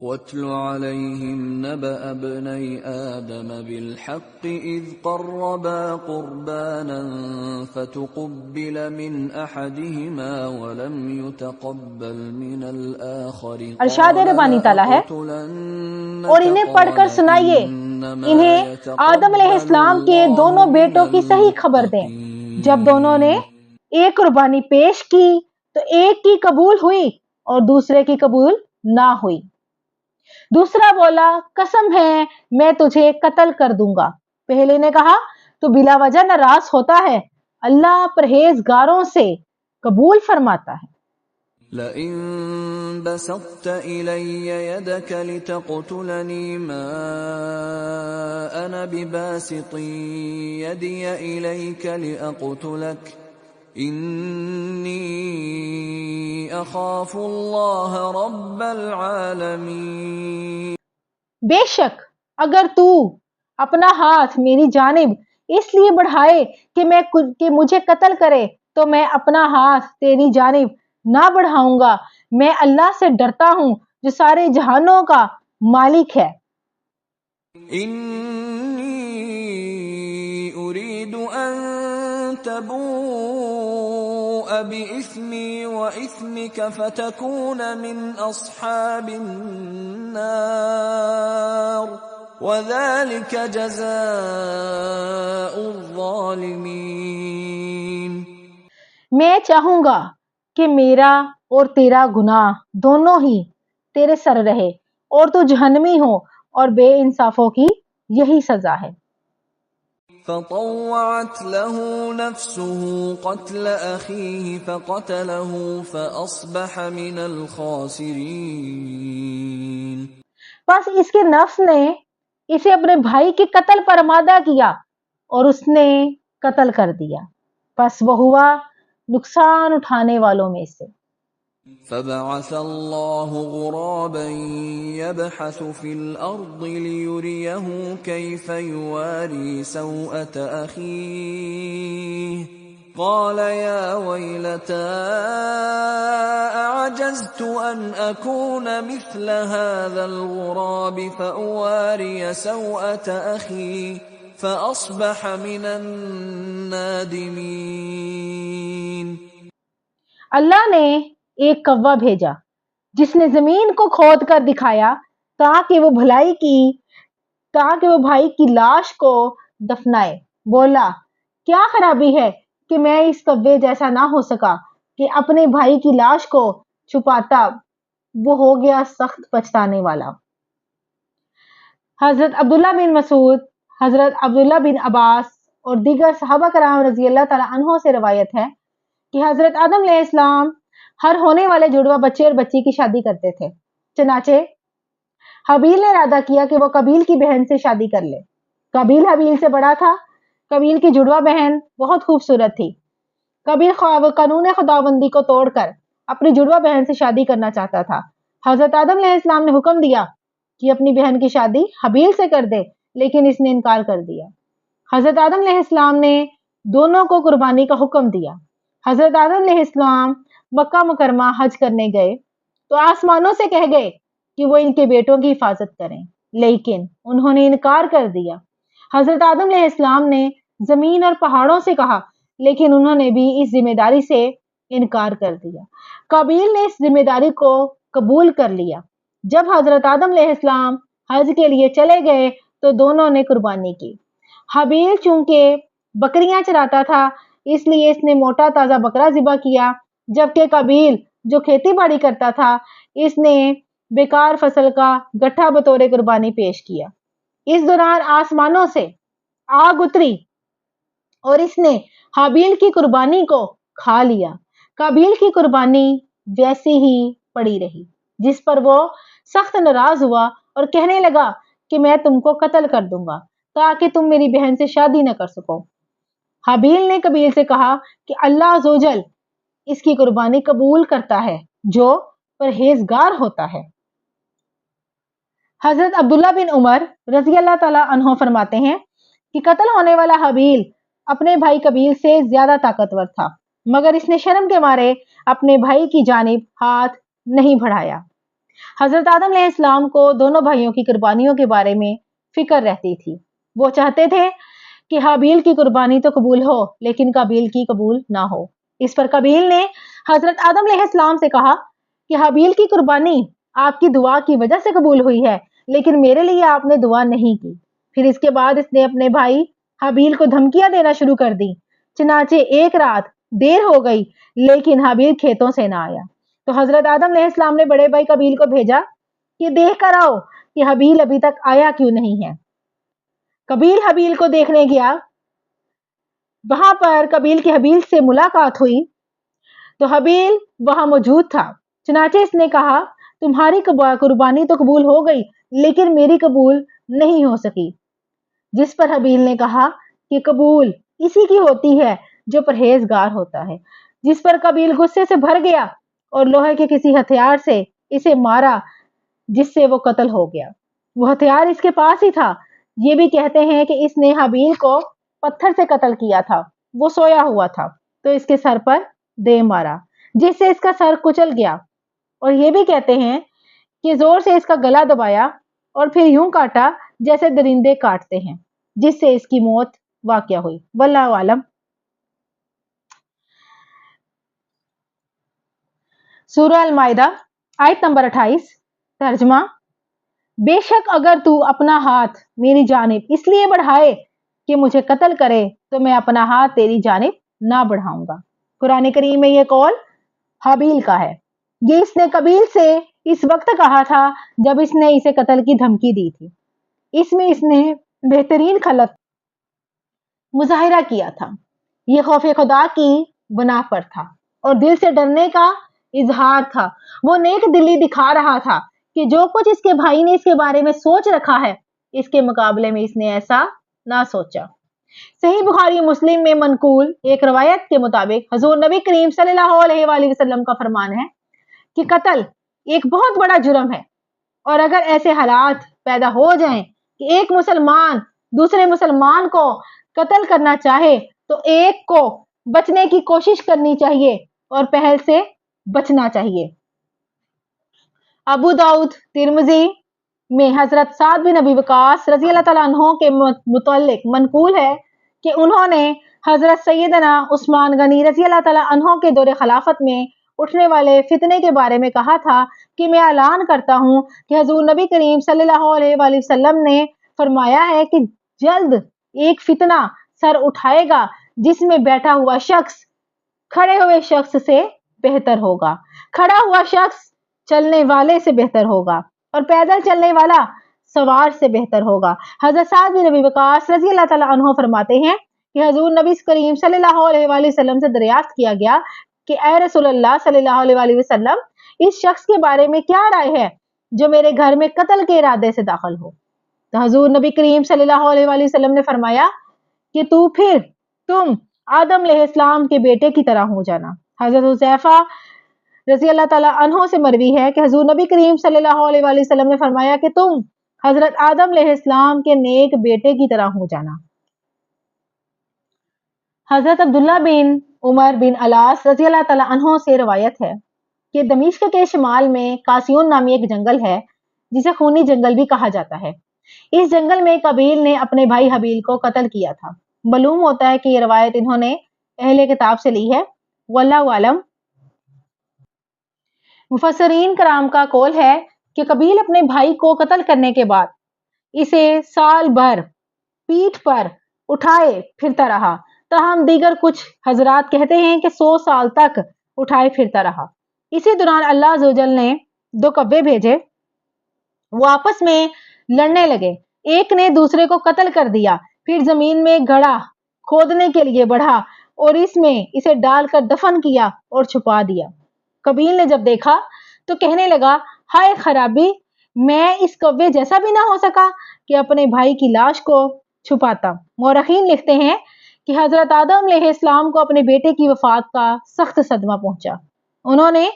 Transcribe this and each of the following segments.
وَاتْلُ عَلَيْهِمْ نَبَأَ ابْنَيْ آدَمَ بِالْحَقِّ إِذْ قَرَّبَا قُرْبَانًا فَتُقُبِّلَ مِنْ أَحَدِهِمَا وَلَمْ يُتَقَبَّلْ مِنَ الْآخَرِ ارشاد قَالَ ربانی تعالیٰ ہے اور لَأَقْتُلَنَّكَ انہیں پڑھ قَالَ کر سنائیے، إِنَّمَا انہیں آدم علیہ يَتَقَبَّلُ السلام کے دونوں اللَّهُ مِنَ بیٹوں کی صحیح خبر دیں۔ جب دونوں نے ایک قربانی پیش کی تو ایک کی قبول ہوئی اور دوسرے کی قبول نہ ہوئی۔ دوسرا بولا قسم ہے میں تجھے قتل کر دوں گا۔ پہلے نے کہا تو بلا وجہ ناراض ہوتا ہے، اللہ پرہیزگاروں سے قبول فرماتا ہے۔ لئن بسطت إلي يدك لتقتلني ما أنا بباسط يدي إليك لأقتلك إني أخاف الله رب العالمين۔ بے شک اگر تو اپنا ہاتھ میری جانب اس لیے بڑھائے کہ مجھے قتل کرے تو میں اپنا ہاتھ تیری جانب نہ بڑھاؤں گا، میں اللہ سے ڈرتا ہوں جو سارے جہانوں کا مالک ہے۔ إني أريد أن تبوء بإثمي وإثمك فتكون من أصحاب النار وذلك جزاء الظالمين۔ میں چاہوں گا کہ میرا اور تیرا گناہ دونوں ہی تیرے سر رہے اور تو جہنمی ہو، اور بے انصافوں کی یہی سزا ہے۔ فطوعت له نفسه قتل أخيه فقتله فأصبح من الخاسرين۔ بس اس کے نفس نے اسے اپنے بھائی کے قتل پر آمادہ کیا اور اس نے قتل کر دیا، بس وہ ہوا نقصان اٹھانے والوں میں سے۔ فبعث الله غرابا يبحث في الأرض ليريه كيف يواري سوءة أخيه قال يا ويلتى أعجزت أن أكون مثل هذا الغراب فأواري سوءة أخي فأصبح من النادمين۔ اللہ نے ایک کوا بھیجا جس نے زمین کو کھود کر دکھایا تاکہ وہ بھائی کی لاش کو دفنائے۔ بولا کیا خرابی ہے کہ میں اس کوے جیسا نہ ہو سکا کہ اپنے بھائی کی لاش کو چھپاتا۔ وہ ہو گیا سخت پچھتانے والا۔ حضرت عبداللہ بن مسعود، حضرت عبداللہ بن عباس اور دیگر صحابہ کرام رضی اللہ تعالیٰ عنہ سے روایت ہے کہ حضرت آدم علیہ السلام ہر ہونے والے جڑواں بچے اور بچی کی شادی کرتے تھے۔ چنانچہ حبیل نے ارادہ کیا کہ وہ قابیل کی بہن سے شادی کر لے۔ قابیل حبیل سے بڑا تھا۔ قابیل کی جڑواں بہن بہت خوبصورت تھی۔ قابیل قانون خداوندی کو توڑ کر اپنی جڑواں بہن سے شادی کرنا چاہتا تھا۔ حضرت آدم علیہ السلام نے حکم دیا کہ اپنی بہن کی شادی حبیل سے کر دے، لیکن اس نے انکار کر دیا۔ حضرت آدم علیہ السلام نے دونوں کو قربانی کا حکم دیا۔ حضرت آدم علیہ السلام مکہ مکرمہ حج کرنے گئے تو آسمانوں سے کہہ گئے کہ وہ ان کے بیٹوں کی حفاظت کریں، لیکن انہوں نے انکار کر دیا۔ حضرت آدم علیہ السلام نے زمین اور پہاڑوں سے کہا، لیکن انہوں نے بھی اس ذمہ داری سے انکار کر دیا۔ قابیل نے اس ذمہ داری کو قبول کر لیا۔ جب حضرت آدم علیہ السلام حج کے لیے چلے گئے تو دونوں نے قربانی کی۔ حبیل چونکہ بکریاں چراتا تھا اس لیے اس نے موٹا تازہ بکرا ذبح کیا، جبکہ قابیل جو کھیتی باڑی کرتا تھا اس نے بیکار فصل کا گٹھا بطور قربانی پیش کیا۔ اس دوران آسمانوں سے آگ اتری اور اس نے حابیل کی قربانی کو کھا لیا۔ قابیل کی قربانی ویسی ہی پڑی رہی۔ جس پر وہ سخت ناراض ہوا اور کہنے لگا کہ میں تم کو قتل کر دوں گا تاکہ تم میری بہن سے شادی نہ کر سکو۔ حابیل نے قابیل سے کہا کہ اللہ عز و جل اس کی قربانی قبول کرتا ہے جو پرہیزگار ہوتا ہے۔ حضرت عبداللہ بن عمر رضی اللہ تعالیٰ عنہ فرماتے ہیں کہ قتل ہونے والا حابیل اپنے بھائی قابیل سے زیادہ طاقتور تھا، مگر اس نے شرم کے مارے اپنے بھائی کی جانب ہاتھ نہیں بڑھایا۔ حضرت آدم علیہ السلام کو دونوں بھائیوں کی قربانیوں کے بارے میں فکر رہتی تھی۔ وہ چاہتے تھے کہ حابیل کی قربانی تو قبول ہو لیکن قابیل کی قبول نہ ہو۔ اس پر قابیل نے حضرت آدم علیہ السلام سے کہا کہ حابیل کی قربانی آپ کی دعا کی وجہ سے قبول ہوئی ہے لیکن میرے لیے آپ نے دعا نہیں کی۔ پھر اس کے بعد اس نے اپنے بھائی حابیل کو دھمکیاں دینا شروع کر دی۔ چنانچہ ایک رات دیر ہو گئی لیکن حابیل کھیتوں سے نہ آیا تو حضرت آدم علیہ السلام نے بڑے بھائی قابیل کو بھیجا کہ دیکھ کر آؤ کہ حابیل ابھی تک آیا کیوں نہیں ہے۔ قابیل حابیل کو دیکھنے گیا، وہاں پر قابیل کی حابیل سے ملاقات ہوئی تو حابیل وہاں موجود تھا۔ چنانچہ اس نے کہا تمہاری قربانی تو قبول ہو گئی لیکن میری قبول نہیں ہو سکی۔ جس پر حابیل نے کہا کہ قبول اسی کی ہوتی ہے جو پرہیزگار ہوتا ہے۔ جس پر قابیل غصے سے بھر گیا اور لوہے کے کسی ہتھیار سے اسے مارا جس سے وہ قتل ہو گیا۔ وہ ہتھیار اس کے پاس ہی تھا۔ یہ بھی کہتے ہیں کہ اس نے حابیل کو پتھر سے قتل کیا تھا۔ وہ سویا ہوا تھا تو اس کے سر پر دے مارا جس سے اس کا سر کچل گیا، اور یہ بھی کہتے ہیں کہ زور سے اس کا گلا دبایا اور پھر یوں کاٹا جیسے درندے کاٹتے ہیں جس سے اس کی موت واقع ہوئی۔ واللہ عالم۔ سورہ المائدہ آیت نمبر 28 ترجمہ: بے شک اگر تو اپنا ہاتھ میری جانب اس لیے بڑھائے کہ مجھے قتل کرے تو میں اپنا ہاتھ تیری جانب نہ بڑھاؤں گا۔ قرآن کریم میں یہ قول حابیل کا ہے۔ یہ اس نے قابیل سے اس وقت کہا تھا جب اس نے اسے قتل کی دھمکی دی تھی۔ اس میں اس نے بہترین خلق مظاہرہ کیا تھا۔ یہ خوف خدا کی بنا پر تھا اور دل سے ڈرنے کا اظہار تھا۔ وہ نیک دلی دکھا رہا تھا کہ جو کچھ اس کے بھائی نے اس کے بارے میں سوچ رکھا ہے اس کے مقابلے میں اس نے ایسا نہ سوچا۔ صحیح بخاری مسلم میں منقول ایک روایت کے مطابق حضور نبی کریم صلی اللہ علیہ وآلہ وسلم کا فرمان ہے کہ قتل ایک بہت بڑا جرم ہے، اور اگر ایسے حالات پیدا ہو جائیں کہ ایک مسلمان دوسرے مسلمان کو قتل کرنا چاہے تو ایک کو بچنے کی کوشش کرنی چاہیے اور پہل سے بچنا چاہیے۔ ابو داؤد ترمذی میں حضرت سعد بن ابی وقاص رضی اللہ تعالیٰ عنہ کے متعلق منقول ہے کہ انہوں نے حضرت سیدنا عثمان غنی رضی اللہ تعالیٰ عنہ کے دور خلافت میں اٹھنے والے فتنے کے بارے میں کہا تھا کہ میں اعلان کرتا ہوں کہ حضور نبی کریم صلی اللہ علیہ وآلہ وسلم نے فرمایا ہے کہ جلد ایک فتنہ سر اٹھائے گا جس میں بیٹھا ہوا شخص کھڑے ہوئے شخص سے بہتر ہوگا، کھڑا ہوا شخص چلنے والے سے بہتر ہوگا اور پیدل چلنے والا سوار سے بہتر ہوگا۔ حضرت سعد بن ابی وقاص رضی اللہ تعالیٰ عنہ فرماتے ہیں کہ حضور نبی کریم صلی اللہ علیہ وآلہ وسلم سے دریافت کیا گیا کہ اے رسول اللہ صلی اللہ علیہ وآلہ وسلم، اس شخص کے بارے میں کیا رائے ہے جو میرے گھر میں قتل کے ارادے سے داخل ہو؟ تو حضور نبی کریم صلی اللہ علیہ وآلہ وسلم نے فرمایا کہ تم آدم علیہ السلام کے بیٹے کی طرح ہو جانا۔ حضرت حذیفہ رضی اللہ تعالیٰ عنہ سے مروی ہے کہ حضور نبی کریم صلی اللہ علیہ وآلہ وسلم نے فرمایا کہ تم حضرت آدم علیہ السلام کے نیک بیٹے کی طرح ہو جانا۔ حضرت عبداللہ بن عمر بن علاس رضی اللہ تعالیٰ عنہ سے روایت ہے کہ دمشق کے شمال میں قاسیون نامی ایک جنگل ہے جسے خونی جنگل بھی کہا جاتا ہے۔ اس جنگل میں قابیل نے اپنے بھائی حابیل کو قتل کیا تھا۔ معلوم ہوتا ہے کہ یہ روایت انہوں نے اہل کتاب سے لی ہے۔ واللہ عالم۔ مفسرین کرام کا قول ہے کہ قابیل اپنے بھائی کو قتل کرنے کے بعد اسے سال بھر پیٹھ پر اٹھائے پھرتا رہا، تاہم دیگر کچھ حضرات کہتے ہیں کہ 100 سال تک اٹھائے پھرتا رہا۔ اسی دوران اللہ عز و جل نے 2 کبے بھیجے، وہ آپس میں لڑنے لگے، ایک نے دوسرے کو قتل کر دیا، پھر زمین میں گڑھا کھودنے کے لیے بڑھا اور اس میں اسے ڈال کر دفن کیا اور چھپا دیا۔ قابیل نے جب دیکھا تو کہنے لگا ہائے خرابی، میں اس کوے جیسا بھی نہ ہو سکا کہ اپنے بھائی کی لاش کو چھپاتا۔ مورخین لکھتے ہیں کہ حضرت آدم علیہ السلام کو اپنے بیٹے کی وفات کا سخت صدمہ پہنچا۔ انہوں نے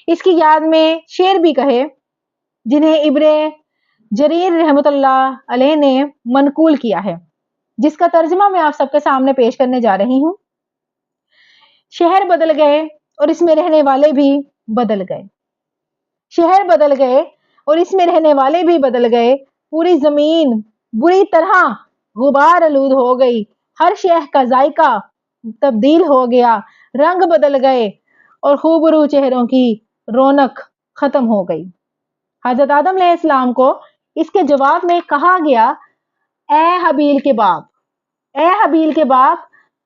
اس کی یاد میں شعر بھی کہے جنہیں ابن جریر رحمۃ اللہ علیہ نے منقول کیا ہے، جس کا ترجمہ میں آپ سب کے سامنے پیش کرنے جا رہی ہوں۔ شہر بدل گئے اور اس میں رہنے والے بھی بدل گئے، شہر بدل گئے اور اس میں رہنے والے بھی بدل گئے، پوری زمین بری طرح غبار آلود ہو گئی، ہر شے کا ذائقہ تبدیل ہو گیا، رنگ بدل گئے اور خوبرو چہروں کی رونق ختم ہو گئی۔ حضرت آدم علیہ السلام کو اس کے جواب میں کہا گیا، اے حابیل کے باپ، اے حابیل کے باپ،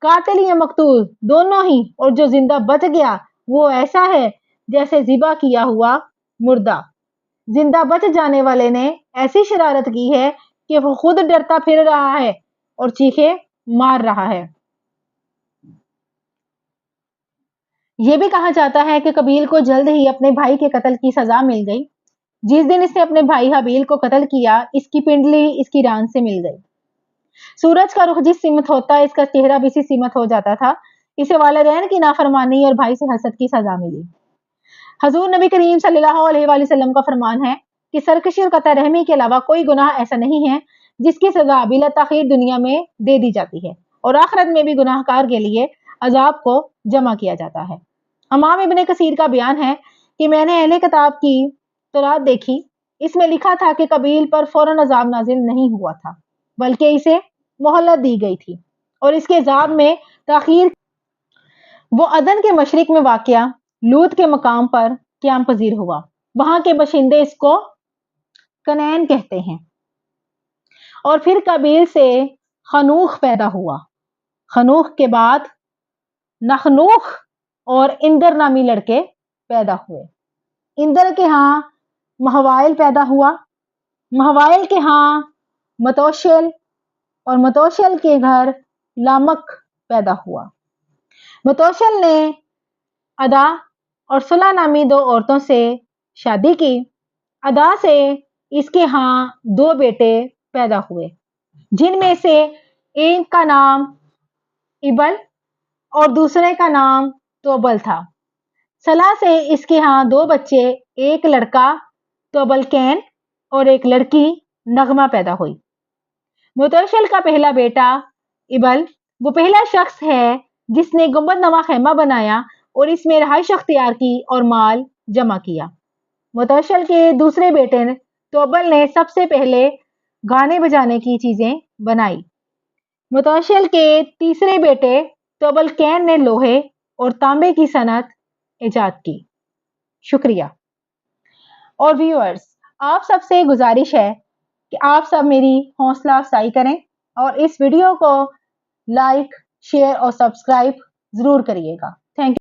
قاتل یا مقتول دونوں ہی، اور جو زندہ بچ گیا وہ ایسا ہے جیسے ذبح کیا ہوا مردہ۔ زندہ بچ جانے والے نے ایسی شرارت کی ہے کہ وہ خود ڈرتا پھر رہا ہے اور چیخے مار رہا ہے۔ یہ بھی کہا جاتا ہے کہ قابیل کو جلد ہی اپنے بھائی کے قتل کی سزا مل گئی۔ جس دن اس نے اپنے بھائی حابیل کو قتل کیا، اس کی پنڈلی اس کی ران سے مل گئی۔ سورج کا رخ جس سمت ہوتا، اس کا چہرہ بھی اسی سمت ہو جاتا تھا۔ اسے والدین کی نافرمانی اور بھائی سے حسد کی سزا ملی۔ حضور نبی کریم صلی اللہ علیہ وآلہ وسلم کا فرمان ہے کہ سرکشی اور قطع رحمی کے علاوہ کوئی گناہ ایسا نہیں ہے جس کی سزا بلا تاخیر دنیا میں دے دی جاتی ہے اور آخرت میں بھی گناہ کار کے لیے عذاب کو جمع کیا جاتا ہے۔ امام ابن کثیر کا بیان ہے کہ میں نے اہل کتاب کی تورات دیکھی، اس میں لکھا تھا کہ قابیل پر فوراً عذاب نازل نہیں ہوا تھا، بلکہ اسے مہلت دی گئی تھی اور اس کے عذاب میں تاخیر وہ عدن کے مشرق میں واقع لوط کے مقام پر قیام پذیر ہوا۔ وہاں کے باشندے اس کو کنعین کہتے ہیں۔ اور پھر قابیل سے خنوخ پیدا ہوا، خنوخ کے بعد نخنوخ اور اندر نامی لڑکے پیدا ہوئے۔ اندر کے ہاں مہوائل پیدا ہوا، مہوائل کے ہاں متوشل، اور متوشل کے گھر لامک پیدا ہوا۔ متوشل نے ادا اور صلح نامی دو عورتوں سے شادی کی۔ ادا سے اس کے ہاں دو بیٹے پیدا ہوئے، جن میں سے ایک کا نام ابل اور دوسرے کا نام توبل تھا۔ صلح سے اس کے ہاں دو بچے، ایک لڑکا توبل کین اور ایک لڑکی نغمہ پیدا ہوئی۔ متوشل کا پہلا بیٹا ابل وہ پہلا شخص ہے جس نے گنبد نما خیمہ بنایا اور اس میں رہائش اختیار کی اور مال جمع کیا۔ متوشل کے دوسرے بیٹے توبل نے سب سے پہلے گانے بجانے کی چیزیں بنائی۔ متوشل کے تیسرے بیٹے توبل کین نے لوہے اور تانبے کی صنعت ایجاد کی۔ شکریہ۔ اور ویورز، آپ سب سے گزارش ہے کہ آپ سب میری حوصلہ افزائی کریں اور اس ویڈیو کو لائک، شیئر اور سبسکرائب ضرور کریے گا۔